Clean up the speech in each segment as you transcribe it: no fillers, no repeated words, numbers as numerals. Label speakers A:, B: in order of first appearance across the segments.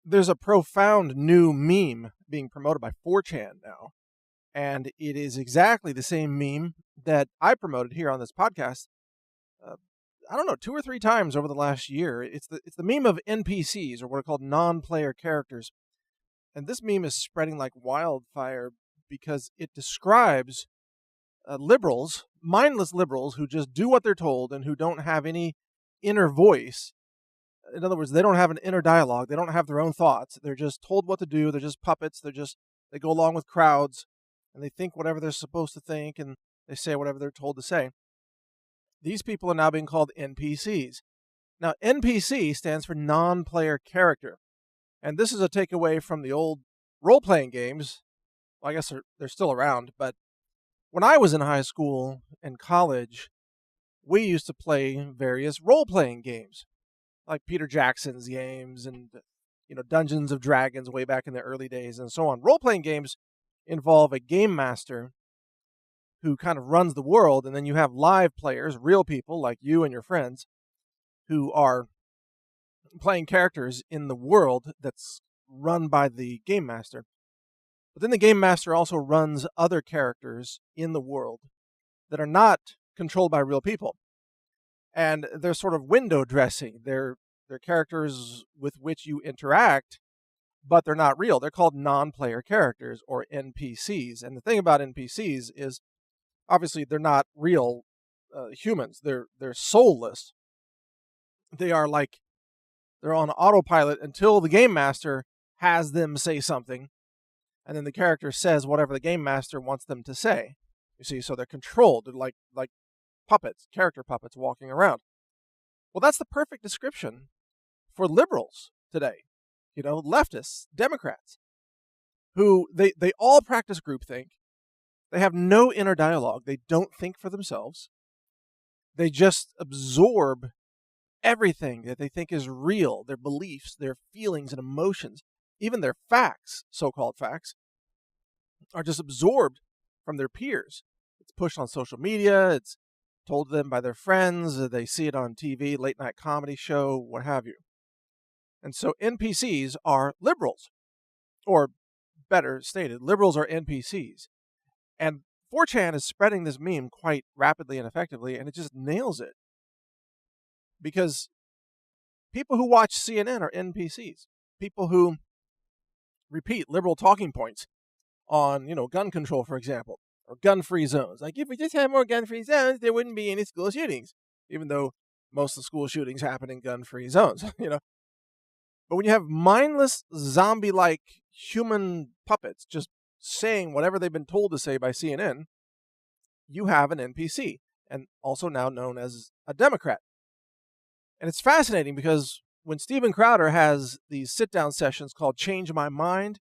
A: There's a profound new meme being promoted by 4chan now, and it is exactly the same meme that I promoted here on this podcast. Uh, I don't know, 2 or 3 times over the last year. It's the meme of NPCs, or what are called non-player characters, and this meme is spreading like wildfire because it describes liberals, mindless liberals, who just do what they're told and who don't have any inner voice. In other words, they don't have an inner dialogue. They don't have their own thoughts. They're just told what to do. They're just puppets. They go along with crowds, and they think whatever they're supposed to think, and they say whatever they're told to say. These people are now being called NPCs. Now, NPC stands for non-player character, and this is a takeaway from the old role-playing games. Well, I guess they're still around, but when I was in high school and college, we used to play various role-playing games, like Peter Jackson's games and Dungeons of Dragons way back in the early days and so on. Role-playing games involve a game master who kind of runs the world, and then you have live players, real people like you and your friends, who are playing characters in the world that's run by the game master. But then the game master also runs other characters in the world that are not controlled by real people. And they're sort of window dressing. They're characters with which you interact, but they're not real. They're called non-player characters, or NPCs. And the thing about NPCs is, obviously, they're not real humans. They're soulless. They're on autopilot until the game master has them say something, and then the character says whatever the game master wants them to say. You see, so they're controlled. They're like puppets, character puppets walking around. Well, that's the perfect description for liberals today. Leftists, Democrats, who they all practice groupthink. They have no inner dialogue. They don't think for themselves. They just absorb everything that they think is real, their beliefs, their feelings and emotions, even their facts, so-called facts, are just absorbed from their peers. It's pushed on social media. It's told them by their friends. They see it on TV, late night comedy show, what have you. And so NPCs are liberals, or better stated, liberals are NPCs. And 4chan is spreading this meme quite rapidly and effectively, and it just nails it. Because people who watch CNN are NPCs. People who repeat liberal talking points on, gun control, for example, or gun-free zones. Like, if we just had more gun-free zones, there wouldn't be any school shootings, even though most of the school shootings happen in gun-free zones, But when you have mindless, zombie-like human puppets just saying whatever they've been told to say by CNN, you have an NPC, and also now known as a Democrat. And it's fascinating because when Steven Crowder has these sit-down sessions called Change My Mind,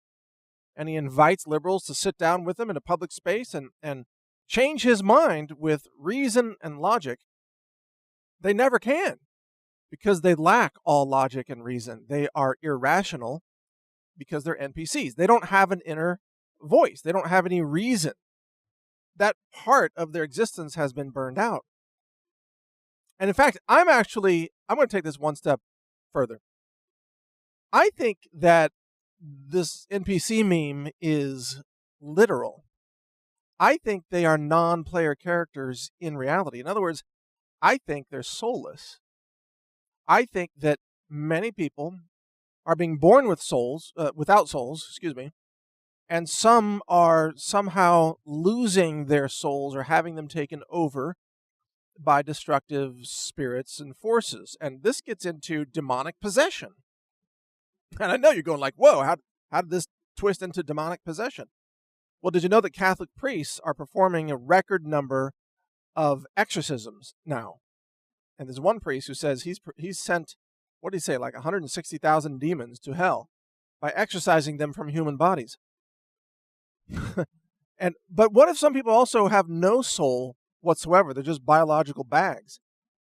A: and he invites liberals to sit down with him in a public space and change his mind with reason and logic, they never can, because they lack all logic and reason. They are irrational because they're NPCs. They don't have an inner voice. They don't have any reason. That part of their existence has been burned out. And in fact, I'm going to take this one step further. I think that this NPC meme is literal. I think they are non-player characters in reality. In other words, I think they're soulless. I think that many people are being born with without souls, and some are somehow losing their souls or having them taken over by destructive spirits and forces. And this gets into demonic possession. And I know you're going like, whoa, how did this twist into demonic possession? Well, did you know that Catholic priests are performing a record number of exorcisms now? And there's one priest who says he's sent, what did he say, like 160,000 demons to hell by exorcising them from human bodies. But what if some people also have no soul whatsoever? They're just biological bags.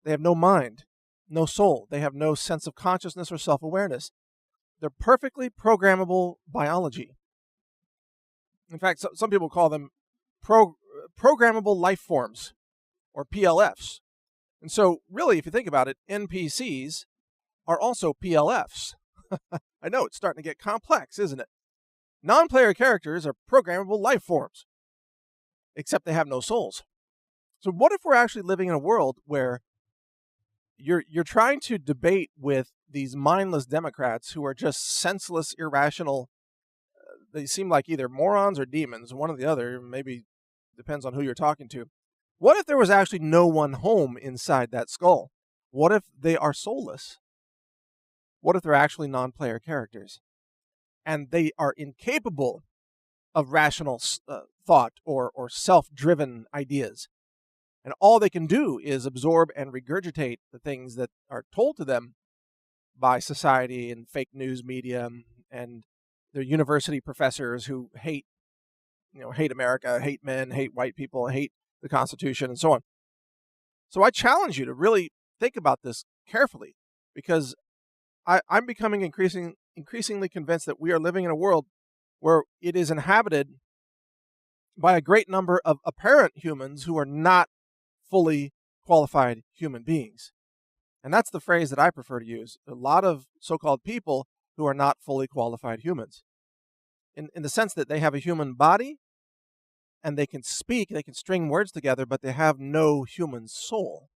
A: They have no mind, no soul. They have no sense of consciousness or self-awareness. They're perfectly programmable biology. In fact, some people call them programmable life forms, or PLFs. And so, really, if you think about it, NPCs are also PLFs. I know it's starting to get complex, isn't it? Non-player characters are programmable life forms, except they have no souls. So what if we're actually living in a world where you're trying to debate with these mindless Democrats who are just senseless, irrational. They seem like either morons or demons, one or the other, maybe depends on who you're talking to. What if there was actually no one home inside that skull? What if they are soulless? What if they're actually non-player characters? And they are incapable of rational thought or self-driven ideas. And all they can do is absorb and regurgitate the things that are told to them by society and fake news media and their university professors who hate America, hate men, hate white people, hate the Constitution, and so on. So I challenge you to really think about this carefully, because I'm becoming increasingly convinced that we are living in a world where it is inhabited by a great number of apparent humans who are not fully qualified human beings. And that's the phrase that I prefer to use. A lot of so-called people who are not fully qualified humans. In the sense that they have a human body and they can speak, they can string words together, but they have no human soul.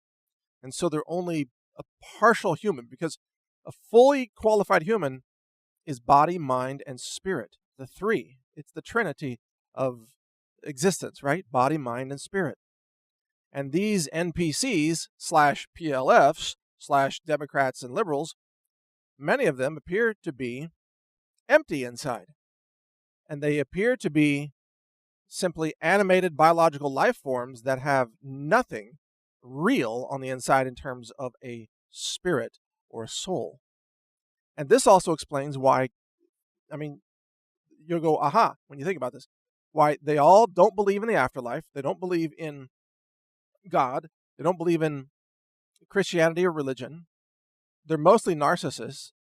A: And so they're only a partial human, because a fully qualified human is body, mind, and spirit. The three. It's the trinity of existence, right? Body, mind, and spirit. And these NPCs / PLFs / Democrats and liberals, many of them appear to be empty inside. And they appear to be simply animated biological life forms that have nothing real on the inside in terms of a spirit or a soul. And this also explains why, you'll go, aha, when you think about this, why they all don't believe in the afterlife. They don't believe in God. They don't believe in Christianity or religion. They're mostly narcissists.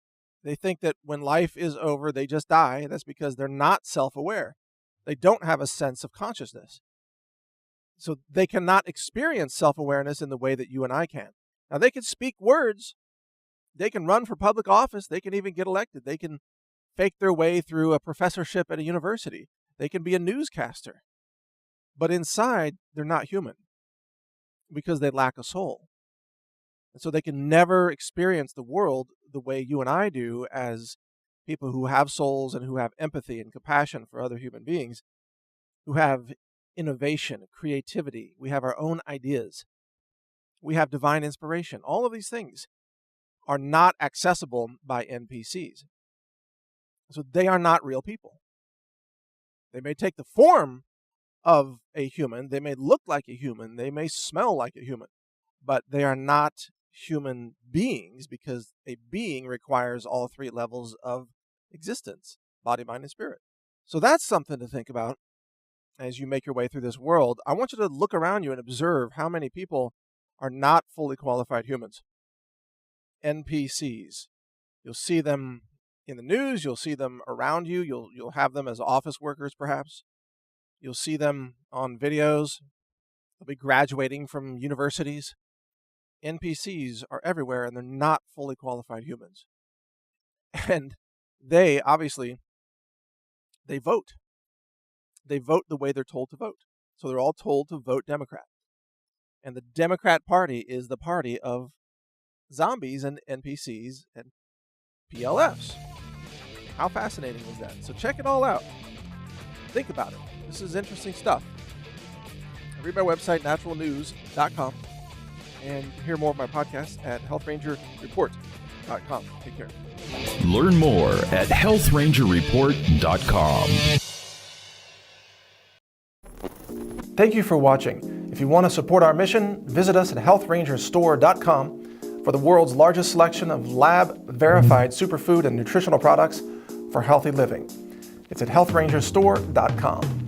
A: They think that when life is over, they just die. That's because they're not self-aware. They don't have a sense of consciousness. So they cannot experience self-awareness in the way that you and I can. Now, they can speak words. They can run for public office. They can even get elected. They can fake their way through a professorship at a university. They can be a newscaster. But inside, they're not human because they lack a soul. And so they can never experience the world the way you and I do as people who have souls and who have empathy and compassion for other human beings, who have innovation, creativity. We have our own ideas. We have divine inspiration. All of these things are not accessible by NPCs. So they are not real people. They may take the form of a human. They may look like a human. They may smell like a human. But they are not human beings, because a being requires all three levels of existence: body, mind, and spirit. So that's something to think about as you make your way through this world. I want you to look around you and observe how many people are not fully qualified humans. NPCs. You'll see them in the news. You'll see them around you. You'll have them as office workers, perhaps. You'll see them on videos. They'll be graduating from universities. NPCs are everywhere, and they're not fully qualified humans. And they, obviously, they vote. They vote the way they're told to vote. So they're all told to vote Democrat. And the Democrat Party is the party of zombies and NPCs and PLFs. How fascinating is that? So check it all out. Think about it. This is interesting stuff. Read my website, NaturalNews.com, and hear more of my podcasts at healthrangerreport.com. Take care.
B: Learn more at healthrangerreport.com.
A: Thank you for watching. If you want to support our mission, visit us at healthrangerstore.com for the world's largest selection of lab-verified superfood and nutritional products for healthy living. It's at healthrangerstore.com.